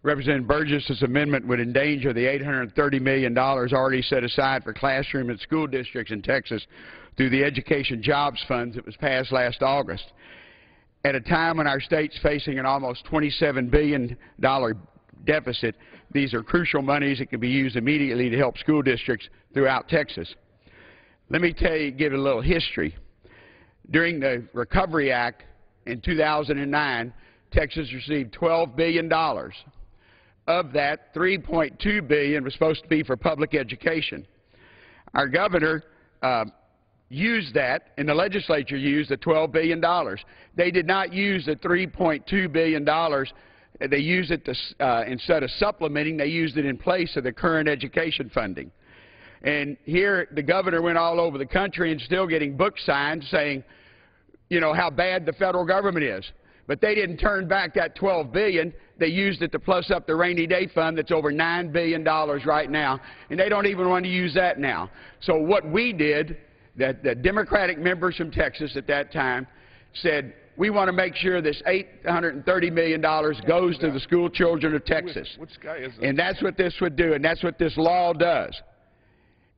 Representative Burgess's amendment would endanger the $830 million already set aside for classroom and school districts in Texas through the Education Jobs Funds that was passed last August. At a time when our state's facing an almost $27 billion deficit, these are crucial monies that can be used immediately to help school districts throughout Texas. Let me give a little history. During the Recovery Act in 2009, Texas received $12 billion. Of that, $3.2 billion was supposed to be for public education. Our governor used that, and the legislature used the $12 billion. They did not use the $3.2 billion. They used it to, instead of supplementing, they used it in place of the current education funding. And here the governor went all over the country and still getting book signs saying, you know, how bad the federal government is. But they didn't turn back that $12 billion. They used it to plus up the rainy day fund that's over $9 billion right now, and they don't even want to use that now. So what we did, the Democratic members from Texas at that time said, we want to make sure this $830 million goes to the school children of Texas. Which guy is this? And that's what this would do, and that's what this law does.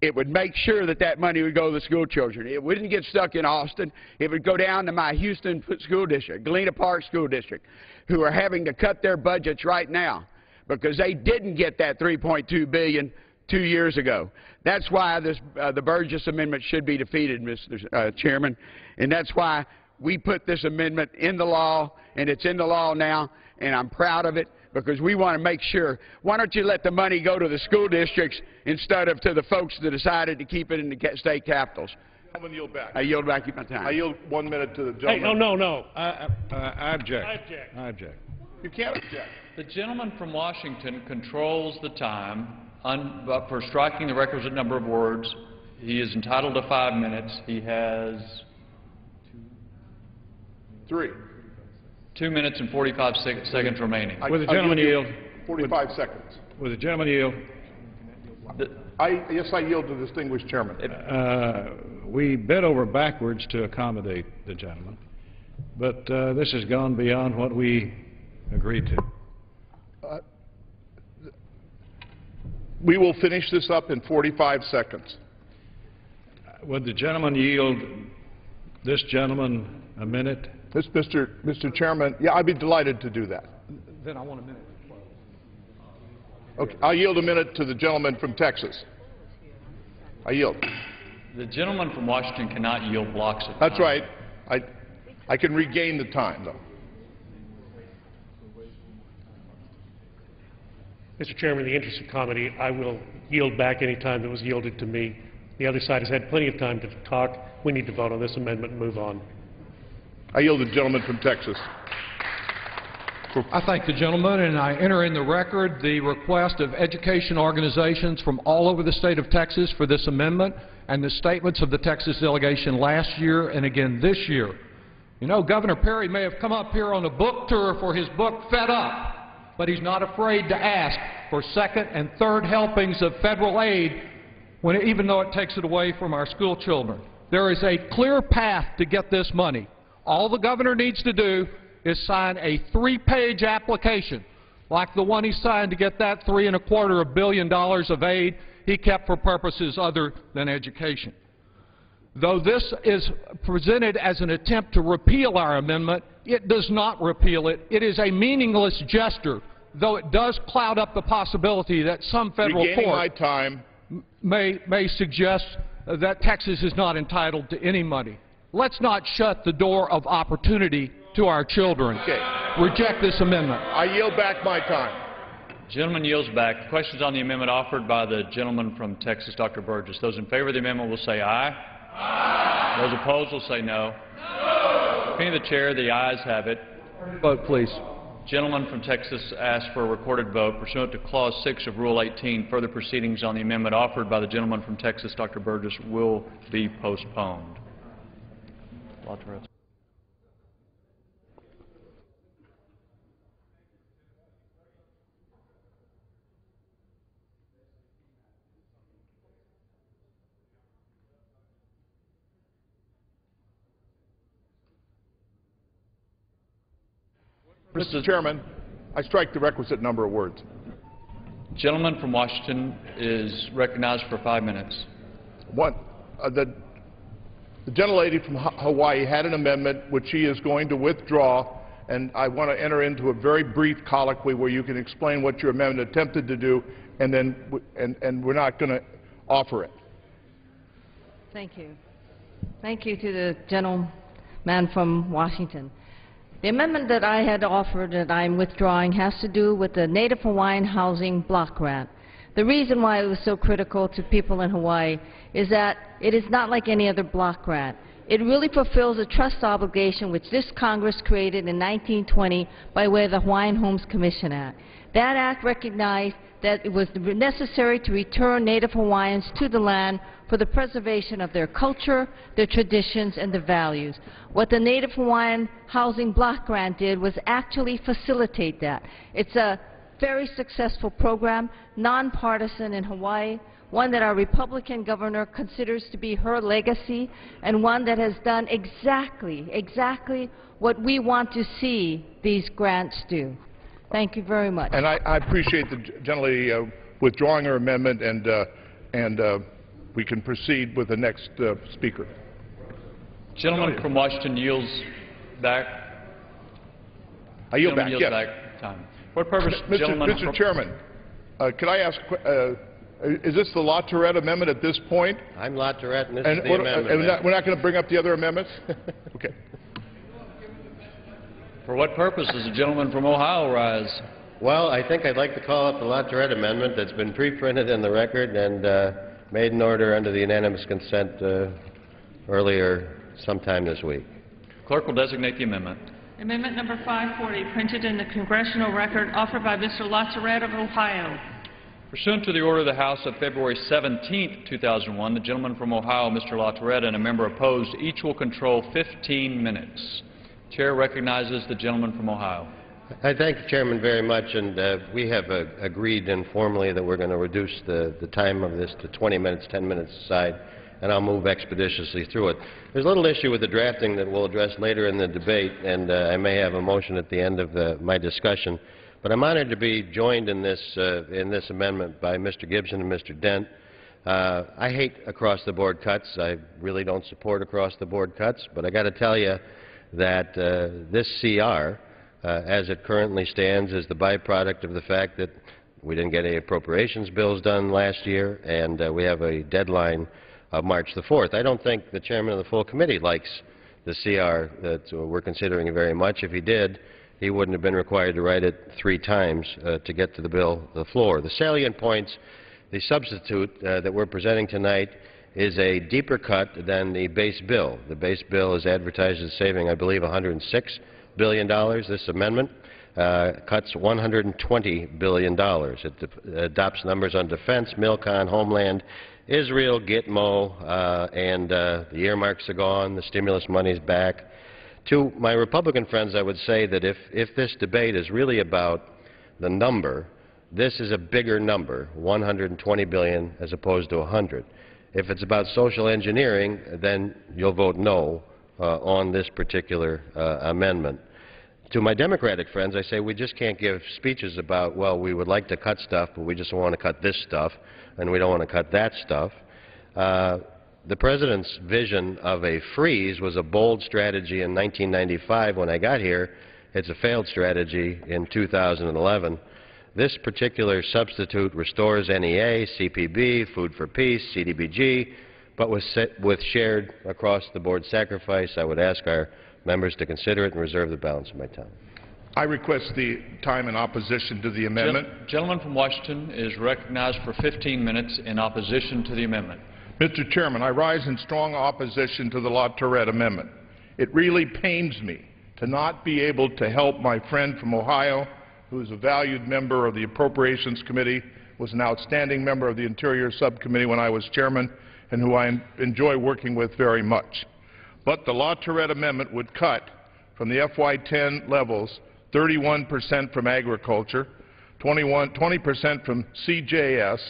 It would make sure that that money would go to the school children. It wouldn't get stuck in Austin. It would go down to my Houston school district, Galena Park School District, who are having to cut their budgets right now because they didn't get that $3.2 billion 2 years ago. That's why the Burgess Amendment should be defeated, Mr. Chairman, and that's why we put this amendment in the law, and it's in the law now, and I'm proud of it because we want to make sure. Why don't you let the money go to the school districts instead of to the folks that decided to keep it in the state capitals? Gentleman, yield back. I yield back my time. I yield 1 minute to the Hey, gentleman. no. I object. I object. You can't object. The gentleman from Washington controls the time for striking the requisite number of words. He is entitled to 5 minutes. He has 2 minutes and 45 seconds remaining. Will the gentleman yield? 45 seconds. Will the gentleman yield? Yes, I yield to the distinguished chairman. We bent over backwards to accommodate the gentleman, but this has gone beyond what we agreed to. We will finish this up in 45 seconds. Would the gentleman yield this gentleman a minute? Mr. Chairman, yeah, I'd be delighted to do that. Then I want a minute. Okay, I yield a minute to the gentleman from Texas. I yield. The gentleman from Washington cannot yield blocks of time. That's right. I can regain the time, though. Mr. Chairman, in the interest of comedy, I will yield back any time that was yielded to me. The other side has had plenty of time to talk. We need to vote on this amendment and move on. I yield to the gentleman from Texas. I thank the gentleman, and I enter in the record the request of education organizations from all over the state of Texas for this amendment and the statements of the Texas delegation last year and again this year. You know, Governor Perry may have come up here on a book tour for his book, Fed Up, but he's not afraid to ask for second and third helpings of federal aid even though it takes it away from our school children. There is a clear path to get this money. All the governor needs to do is sign a 3-page application, like the one he signed to get that $3.25 billion of aid he kept for purposes other than education. Though this is presented as an attempt to repeal our amendment, it does not repeal it. It is a meaningless gesture, though it does cloud up the possibility that some federal court may suggest that Texas is not entitled to any money. Let's not shut the door of opportunity to our children. Okay. Reject this amendment. I yield back my time. Gentleman yields back. Questions on the amendment offered by the gentleman from Texas, Dr. Burgess. Those in favor of the amendment will say aye. Aye. Those opposed will say no. No. Opinion of the chair, the ayes have it. Vote, please. Gentleman from Texas asks for a recorded vote. Pursuant to Clause 6 of Rule 18, further proceedings on the amendment offered by the gentleman from Texas, Dr. Burgess, will be postponed. Mr. Chairman, I strike the requisite number of words. Gentleman from Washington is recognized for 5 minutes. The gentlelady from Hawaii had an amendment which she is going to withdraw, and I want to enter into a very brief colloquy where you can explain what your amendment attempted to do, and then we're not going to offer it. Thank you. Thank you to the gentleman from Washington. The amendment that I had offered and I'm withdrawing has to do with the Native Hawaiian Housing Block Grant. The reason why it was so critical to people in Hawaii is that it is not like any other block grant. It really fulfills a trust obligation which this Congress created in 1920 by way of the Hawaiian Homes Commission Act. That act recognized that it was necessary to return Native Hawaiians to the land for the preservation of their culture, their traditions, and their values. What the Native Hawaiian Housing Block Grant did was actually facilitate that. It's a very successful program, nonpartisan in Hawaii, one that our Republican governor considers to be her legacy, and one that has done exactly what we want to see these grants do. Thank you very much. And I appreciate the gentlelady withdrawing her amendment, and we can proceed with the next speaker. Gentleman from Washington yields back. I yield back, yields yes. back time. What purpose, Mr. Chairman, could I ask, is this the La Tourette amendment at this point? I'm La Tourette, and this is the amendment. And we're not going to bring up the other amendments? Okay. For what purpose does the gentleman from Ohio rise? Well, I think I'd like to call up the La Tourette amendment that's been pre-printed in the record and made in order under the unanimous consent earlier sometime this week. Clerk will designate the amendment. Amendment number 540, printed in the congressional record, offered by Mr. La Tourette of Ohio. Pursuant to the order of the House of February 17, 2001, the gentleman from Ohio, Mr. La Tourette, and a member opposed, each will control 15 minutes. Chair recognizes the gentleman from Ohio. I thank the Chairman very much, and we have agreed informally that we're going to reduce the time of this to 20 minutes, 10 minutes aside, and I'll move expeditiously through it. There's a little issue with the drafting that we'll address later in the debate, and I may have a motion at the end of my discussion. But I'm honored to be joined in this amendment by Mr. Gibson and Mr. Dent. I hate across-the-board cuts. I really don't support across-the-board cuts, but I got to tell you that this CR, as it currently stands, is the byproduct of the fact that we didn't get any appropriations bills done last year, and we have a deadline of March the 4th. I don't think the chairman of the full committee likes the CR that we're considering very much. If he did, he wouldn't have been required to write it 3 times to get to the floor. The salient points, the substitute that we're presenting tonight is a deeper cut than the base bill. The base bill is advertised as saving, I believe, $106 billion. This amendment cuts $120 billion. It adopts numbers on defense, MILCON, Homeland, Israel, Gitmo, and the earmarks are gone, the stimulus money is back. To my Republican friends, I would say that if this debate is really about the number, This is a bigger number, $120 billion as opposed to $100. If it's about social engineering, then you'll vote no on this particular amendment. To my Democratic friends, I say we just can't give speeches about, well, we would like to cut stuff, but we just want to cut this stuff, and we don't want to cut that stuff. The President's vision of a freeze was a bold strategy in 1995 when I got here. It's a failed strategy in 2011. This particular substitute restores NEA, CPB, Food for Peace, CDBG, but with shared across-the-board sacrifice. I would ask our members to consider it and reserve the balance of my time. I request the time in opposition to the amendment. Gentleman from Washington is recognized for 15 minutes in opposition to the amendment. Mr. Chairman, I rise in strong opposition to the La Tourette amendment. It really pains me to not be able to help my friend from Ohio, who is a valued member of the Appropriations Committee, was an outstanding member of the Interior Subcommittee when I was chairman, and who I enjoy working with very much. But the La Tourette amendment would cut from the FY10 levels 31% from agriculture, 20% from CJS,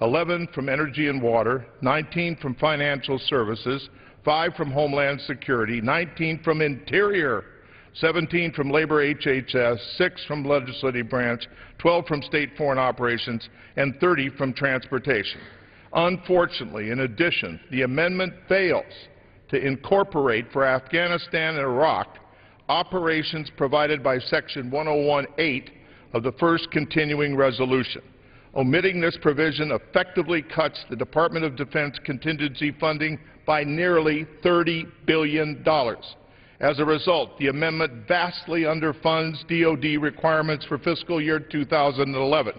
11% from energy and water, 19% from financial services, 5% from Homeland Security, 19% from Interior, 17% from Labor HHS, 6% from Legislative Branch, 12% from State Foreign Operations, and 30% from Transportation. Unfortunately, in addition, the amendment fails to incorporate for Afghanistan and Iraq operations provided by Section 101(8) of the first continuing resolution. Omitting this provision effectively cuts the Department of Defense contingency funding by nearly $30 billion. As a result, the amendment vastly underfunds DoD requirements for fiscal year 2011.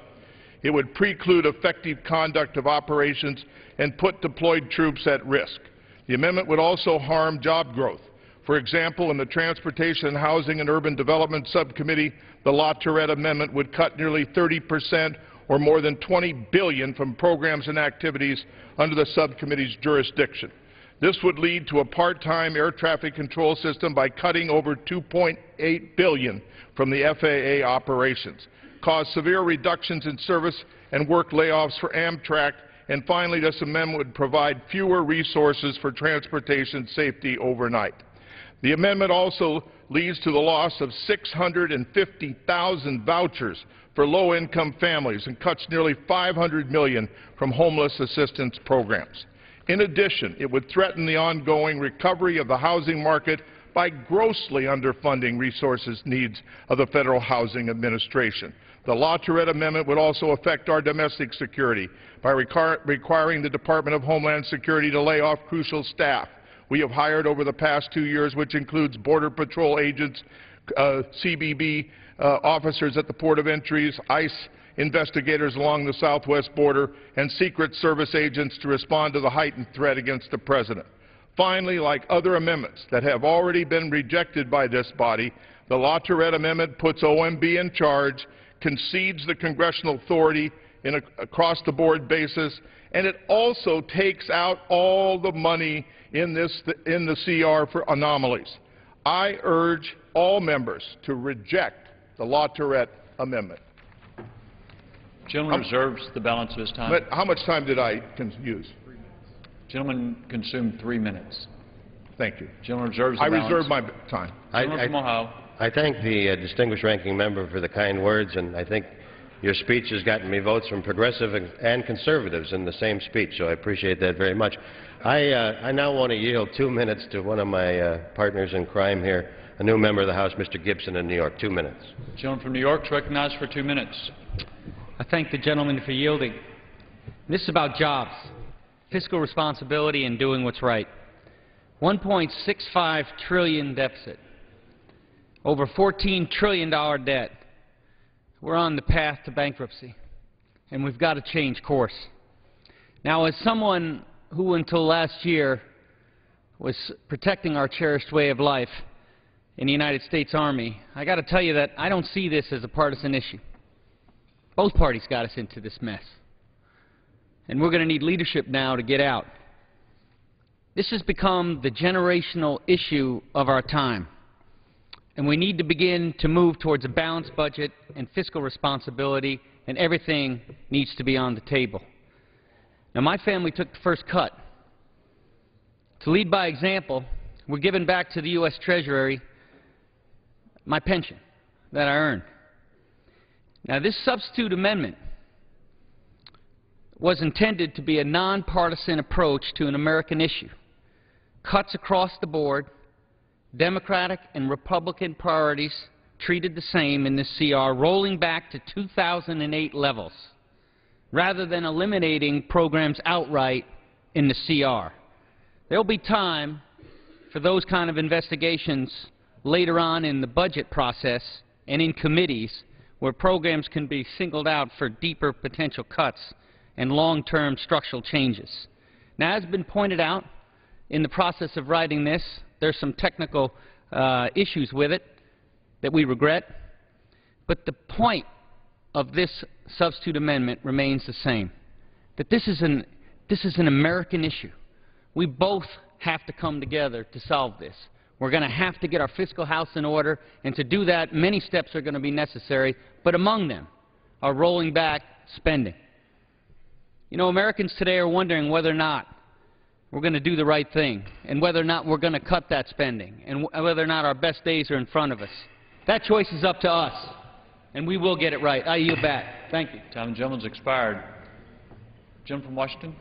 It would preclude effective conduct of operations and put deployed troops at risk. The amendment would also harm job growth. For example, in the Transportation, Housing, and Urban Development Subcommittee, the La Tourette amendment would cut nearly 30% or more than $20 billion from programs and activities under the subcommittee's jurisdiction. This would lead to a part-time air traffic control system by cutting over $2.8 billion from the FAA operations, cause severe reductions in service and work layoffs for Amtrak, and finally, this amendment would provide fewer resources for transportation safety overnight. The amendment also leads to the loss of 650,000 vouchers for low-income families and cuts nearly $500 million from homeless assistance programs. In addition, it would threaten the ongoing recovery of the housing market by grossly underfunding resources needs of the Federal Housing Administration. The La Tourette amendment would also affect our domestic security by requiring the Department of Homeland Security to lay off crucial staff we have hired over the past 2 years, which includes Border Patrol agents, CBB officers at the port of entries, ICE investigators along the southwest border, and Secret Service agents to respond to the heightened threat against the President. Finally, like other amendments that have already been rejected by this body, the La Tourette amendment puts OMB in charge, concedes the congressional authority in an across-the-board basis, and it also takes out all the money in the CR for anomalies. I urge all members to reject the La Tourette amendment. Gentleman reserves the balance of his time. But how much time did I use? Gentleman consumed 3 minutes. Thank you. Gentleman reserves the I balance. reserve my time. Gentleman from Ohio. I thank the distinguished ranking member for the kind words, and I think your speech has gotten me votes from progressive and conservatives in the same speech, so I appreciate that very much. I now want to yield 2 minutes to one of my partners in crime here, a new member of the House, Mr. Gibson in New York. 2 minutes. Gentleman from New York is recognized for 2 minutes. I thank the gentleman for yielding. This is about jobs, fiscal responsibility, and doing what's right. $1.65 trillion deficit, over $14 trillion debt. We're on the path to bankruptcy, and we've got to change course. Now, as someone who until last year was protecting our cherished way of life in the United States Army, I got to tell you that I don't see this as a partisan issue. Both parties got us into this mess, and we're going to need leadership now to get out. This has become the generational issue of our time, and we need to begin to move towards a balanced budget and fiscal responsibility and everything needs to be on the table. Now, my family took the first cut. To lead by example, we're giving back to the U.S. Treasury my pension that I earn. Now, this substitute amendment was intended to be a nonpartisan approach to an American issue. Cuts across the board, Democratic and Republican priorities treated the same in this CR, rolling back to 2008 levels, rather than eliminating programs outright in the CR. There will be time for those kind of investigations later on in the budget process and in committees where programs can be singled out for deeper potential cuts and long-term structural changes. Now, as has been pointed out, in the process of writing this, there's some technical issues with it that we regret, but the point of this substitute amendment remains the same, that this is an American issue. We both have to come together to solve this. We're going to have to get our fiscal house in order, and to do that, many steps are going to be necessary, but among them are rolling back spending. You know, Americans today are wondering whether or not we're going to do the right thing, and whether or not we're going to cut that spending, and whether or not our best days are in front of us. That choice is up to us, and we will get it right. I yield back. Thank you. Time of the gentleman's expired. Gentleman from Washington.